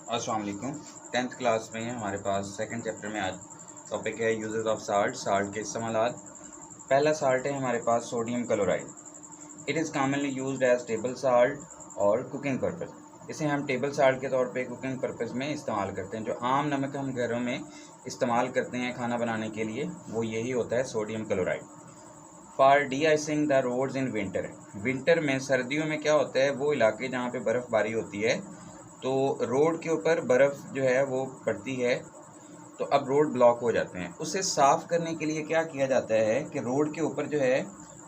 अस्सलाम वालेकुम। 10th class में हमारे पास सेकंड चैप्टर में आज टॉपिक है यूजेस ऑफ साल्ट, साल्ट के इस्तेमालात। पहला साल्ट है हमारे पास sodium chloride. It is commonly used as table salt और कुकिंग पर्पस। इसे हम टेबल साल्ट के तौर पे कुकिंग पर्पस में इस्तेमाल करते हैं। जो आम नमक हम घरों में इस्तेमाल करते हैं खाना बनाने के लिए, वो यही होता है sodium chloride. For deicing the roads in winter. Winter में, सर्दियों में क्या होता है, वो इलाके जहाँ पे बर्फ़बारी होती है तो रोड के ऊपर बर्फ़ जो है वो पड़ती है, तो अब रोड ब्लॉक हो जाते हैं। उसे साफ़ करने के लिए क्या किया जाता है कि रोड के ऊपर जो है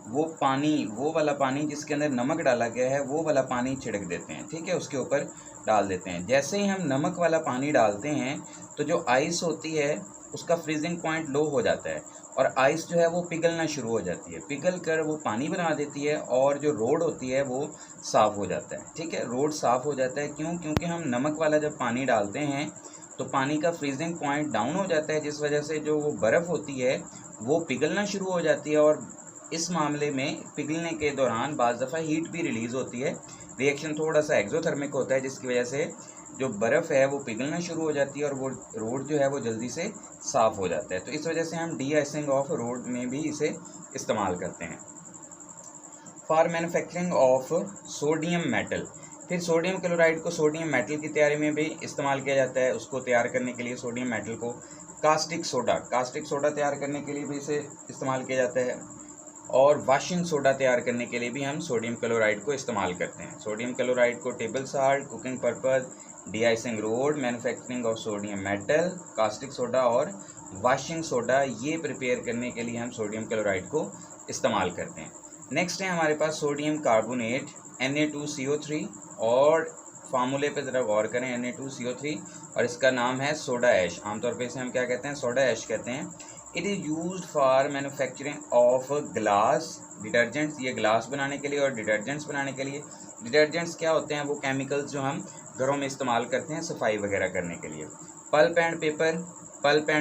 वो पानी, वो वाला पानी जिसके अंदर नमक डाला गया है, वो वाला पानी छिड़क देते हैं। ठीक है, उसके ऊपर डाल देते हैं। जैसे ही हम नमक वाला पानी डालते हैं तो जो आइस होती है उसका फ्रीजिंग पॉइंट लो हो जाता है और आइस जो है वो पिघलना शुरू हो जाती है। पिघल कर वो पानी बना देती है और जो रोड होती है वो साफ़ हो जाता है। ठीक है, रोड साफ़ हो जाता है। क्यों? क्योंकि हम नमक वाला जब पानी डालते हैं तो पानी का फ्रीजिंग पॉइंट डाउन हो जाता है, जिस वजह से जो वो बर्फ़ होती है वो पिघलना शुरू हो जाती है और इस मामले में पिघलने के दौरान बाज़ दफ़ा हीट भी रिलीज़ होती है। रिएक्शन थोड़ा सा एक्सोथर्मिक होता है, जिसकी वजह से जो बर्फ़ है वो पिघलना शुरू हो जाती है और वो रोड जो है वो जल्दी से साफ़ हो जाता है। तो इस वजह से हम डी आइसिंग ऑफ रोड में भी इसे इस्तेमाल करते हैं। For manufacturing of sodium metal. फिर सोडियम क्लोराइड को सोडियम मेटल की तैयारी में भी इस्तेमाल किया जाता है। उसको तैयार करने के लिए सोडियम मेटल को कास्टिक सोडा तैयार करने के लिए भी इसे इस्तेमाल किया जाता है। और वाशिंग सोडा तैयार करने के लिए भी हम सोडियम क्लोराइड को इस्तेमाल करते हैं। सोडियम क्लोराइड को table salt, cooking purpose, D icing road, manufacturing of sodium metal, caustic soda और वाशिंग सोडा, ये प्रिपेयर करने के लिए हम सोडियम क्लोराइड को इस्तेमाल करते हैं। नेक्स्ट है हमारे पास सोडियम कार्बोनेट Na2CO3। और फार्मूले पे ज़रा गौर करें, Na2CO3, और इसका नाम है सोडा ऐश। आमतौर पे इसे हम क्या कहते हैं? सोडा ऐश कहते हैं। It is used for manufacturing of glass detergents. ये ग्लास बनाने के लिए और डिटर्जेंट्स बनाने के लिए। डिटर्जेंट्स क्या होते हैं? वो केमिकल्स जो हम घरों में इस्तेमाल करते हैं सफाई वगैरह करने के लिए। पल्प एंड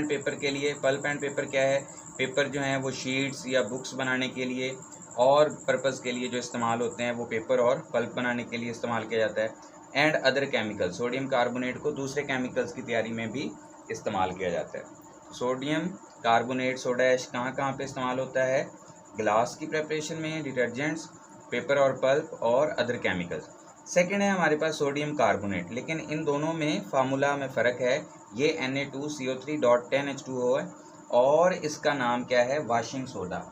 पेपर के लिए। पल्प एंड पेपर क्या है? पेपर जो हैं वो शीट्स या बुक्स बनाने के लिए और पर्पज़ के लिए जो इस्तेमाल होते हैं वो पेपर और पल्प बनाने के लिए इस्तेमाल किया जाता है। And other chemical. Sodium carbonate को दूसरे केमिकल्स की तैयारी में भी इस्तेमाल किया जाता है। सोडियम कार्बोनेट, सोडा ऐश कहाँ कहाँ पे इस्तेमाल होता है? ग्लास की प्रेपरेशन में, डिटर्जेंट्स, पेपर और पल्प और अदर केमिकल्स। सेकेंड है हमारे पास सोडियम कार्बोनेट, लेकिन इन दोनों में फार्मूला में फ़र्क है। ये Na2CO3.10H2O है और इसका नाम क्या है? Washing soda.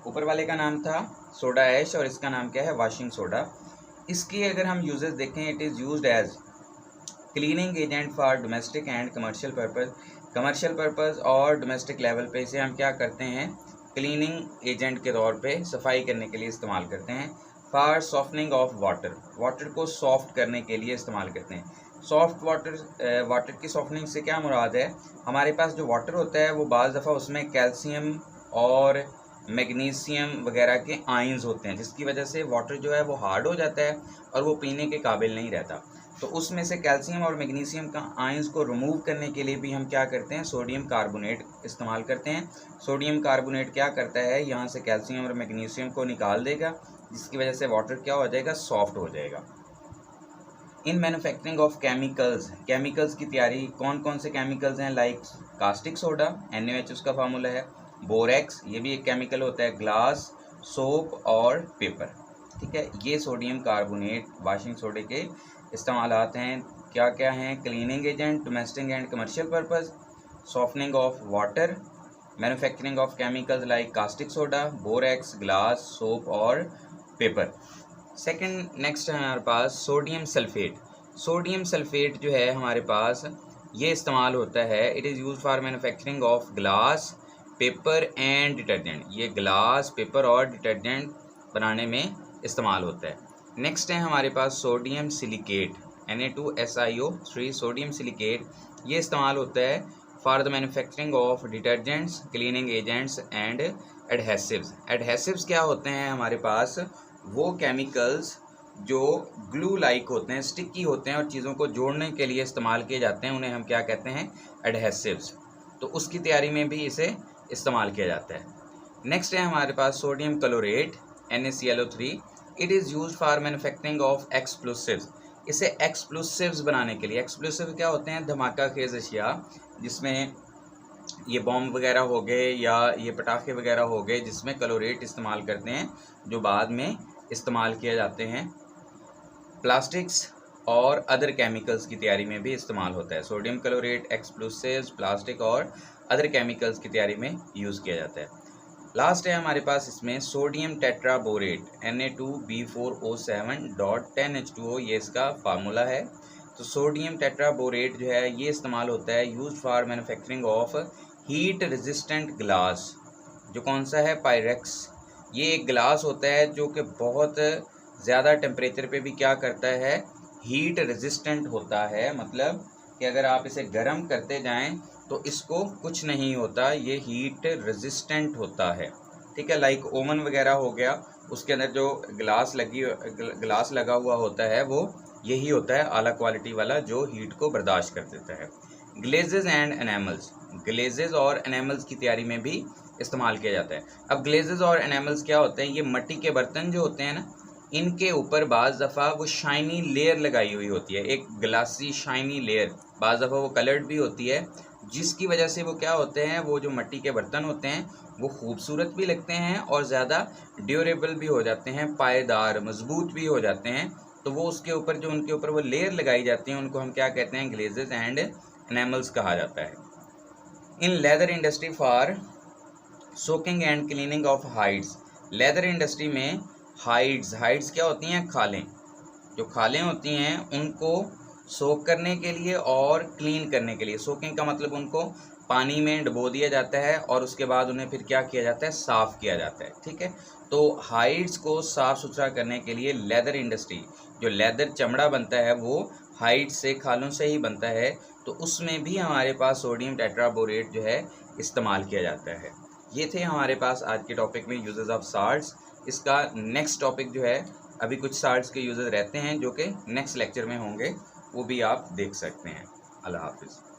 ऊपर वाले का नाम था सोडा ऐश और इसका नाम क्या है? Washing soda. इसकी अगर हम यूजेस देखें, it is used as cleaning agent for domestic and commercial purpose. Commercial purpose और डोमेस्टिक लेवल पे इसे हम क्या करते हैं? क्लीनिंग एजेंट के तौर पे सफाई करने के लिए इस्तेमाल करते हैं। फॉर सॉफ्टनिंग ऑफ वाटर को सॉफ्ट करने के लिए इस्तेमाल करते हैं। सॉफ्ट वाटर की सॉफ्टनिंग से क्या मुराद है? हमारे पास जो वाटर होता है वो बाज़ दफ़ा उसमें कैल्शियम और मैग्नीशियम वगैरह के आयंस होते हैं, जिसकी वजह से वाटर जो है वो हार्ड हो जाता है और वो पीने के काबिल नहीं रहता। तो उसमें से कैल्शियम और मैग्नीशियम का आयंस को रिमूव करने के लिए भी हम क्या करते हैं? सोडियम कार्बोनेट इस्तेमाल करते हैं। सोडियम कार्बोनेट क्या करता है? यहाँ से कैल्शियम और मैग्नीशियम को निकाल देगा, जिसकी वजह से वाटर क्या हो जाएगा? सॉफ्ट हो जाएगा। इन मैन्युफैक्चरिंग ऑफ केमिकल्स की तैयारी, कौन कौन से केमिकल्स हैं? लाइक कास्टिक सोडा, NaOH उसका फार्मूला है। बोरेक्स, ये भी एक केमिकल होता है। ग्लास, सोप और पेपर। ठीक है, ये सोडियम कार्बोनेट वाशिंग सोडे के इस्तेमालात हैं। क्या क्या हैं? Cleaning agent, domestic and commercial purpose, softening of water, manufacturing of chemicals like caustic soda, borax, glass, soap और पेपर। सेकंड नेक्स्ट है हमारे पास सोडियम सल्फेट। सोडियम सल्फेट जो है हमारे पास, ये इस्तेमाल होता है। It is use for manufacturing of glass, paper and detergent. ये ग्लास, पेपर और डिटर्जेंट बनाने में इस्तेमाल होता है। नेक्स्ट है हमारे पास sodium silicate, Na2SiO3। Sodium silicate ये इस्तेमाल होता है for the manufacturing of detergents, cleaning agents and adhesives. Adhesives क्या होते हैं? हमारे पास वो केमिकल्स जो ग्लू लाइक होते हैं, स्टिकी होते हैं और चीज़ों को जोड़ने के लिए इस्तेमाल किए जाते हैं, उन्हें हम क्या कहते हैं? एडहेसिव्स। तो उसकी तैयारी में भी इसे इस्तेमाल किया जाता है। नेक्स्ट है हमारे पास sodium chlorate, NaClO3। It is use for manufacturing of explosives. इसे एक्सप्लोसिव्स बनाने के लिए, एक्सप्लोसिव क्या होते हैं, धमाका खेज अशिया, जिसमें ये बॉम्ब वगैरह हो गए या ये पटाखे वगैरह हो गए, जिसमें क्लोरेट इस्तेमाल करते हैं, जो बाद में इस्तेमाल किए जाते हैं प्लास्टिक्स और अदर केमिकल्स की तैयारी में भी इस्तेमाल होता है। सोडियम क्लोरेट एक्सप्लोसिव्स, प्लास्टिक और अदर केमिकल्स की तैयारी में यूज़ किया जाता है। लास्ट है हमारे पास इसमें सोडियम टेट्राबोरेट Na2B4O7.10H2O, ये इसका फार्मूला है। तो सोडियम टेट्राबोरेट जो है ये इस्तेमाल होता है use for manufacturing of heat resistant glass. जो कौन सा है, पायरेक्स। ये एक ग्लास होता है जो कि बहुत ज़्यादा टेम्परेचर पे भी क्या करता है, हीट रेजिस्टेंट होता है। मतलब कि अगर आप इसे गर्म करते जाएं तो इसको कुछ नहीं होता, ये हीट रेजिस्टेंट होता है। ठीक है, लाइक ओवन वगैरह हो गया, उसके अंदर जो ग्लास लगा हुआ होता है वो यही होता है, आला क्वालिटी वाला, जो हीट को बर्दाश्त कर देता है। ग्लेजेस एंड एनामल्स, ग्लेजेस और एनामल्स की तैयारी में भी इस्तेमाल किया जाता है। अब ग्लेजेस और एनामल्स क्या होते हैं, ये मिट्टी के बर्तन जो होते हैं ना, इनके ऊपर बाज़ दफ़ा वो शाइनी लेयर लगाई हुई होती है, एक ग्लासी शाइनी लेयर, बाज़ दफ़ा वो कलर्ड भी होती है, जिसकी वजह से वो क्या होते हैं, वो जो मिट्टी के बर्तन होते हैं वो खूबसूरत भी लगते हैं और ज़्यादा ड्यूरेबल भी हो जाते हैं, पायदार मजबूत भी हो जाते हैं। तो वो उसके ऊपर जो उनके ऊपर वो लेयर लगाई जाती हैं, उनको हम क्या कहते हैं, ग्लेजेस एंड एनामल्स कहा जाता है। In leather industry for soaking and cleaning of hides, leather industry में हाइड्स क्या होती हैं, खालें। जो खालें होती हैं उनको सोक करने के लिए और क्लीन करने के लिए, सोकिंग का मतलब उनको पानी में डुबो दिया जाता है और उसके बाद उन्हें फिर क्या किया जाता है, साफ़ किया जाता है। ठीक है, तो हाइड्स को साफ़ सुथरा करने के लिए लेदर इंडस्ट्री, जो लेदर चमड़ा बनता है वो हाइड्स से, खालों से ही बनता है, तो उसमें भी हमारे पास सोडियम टेट्राबोरेट जो है इस्तेमाल किया जाता है। ये थे हमारे पास आज के टॉपिक में यूजेस ऑफ साल्ट्स। इसका नेक्स्ट टॉपिक जो है, अभी कुछ साल्ट्स के यूजेस रहते हैं जो कि नेक्स्ट लेक्चर में होंगे, वो भी आप देख सकते हैं। अल्लाह हाफिज़।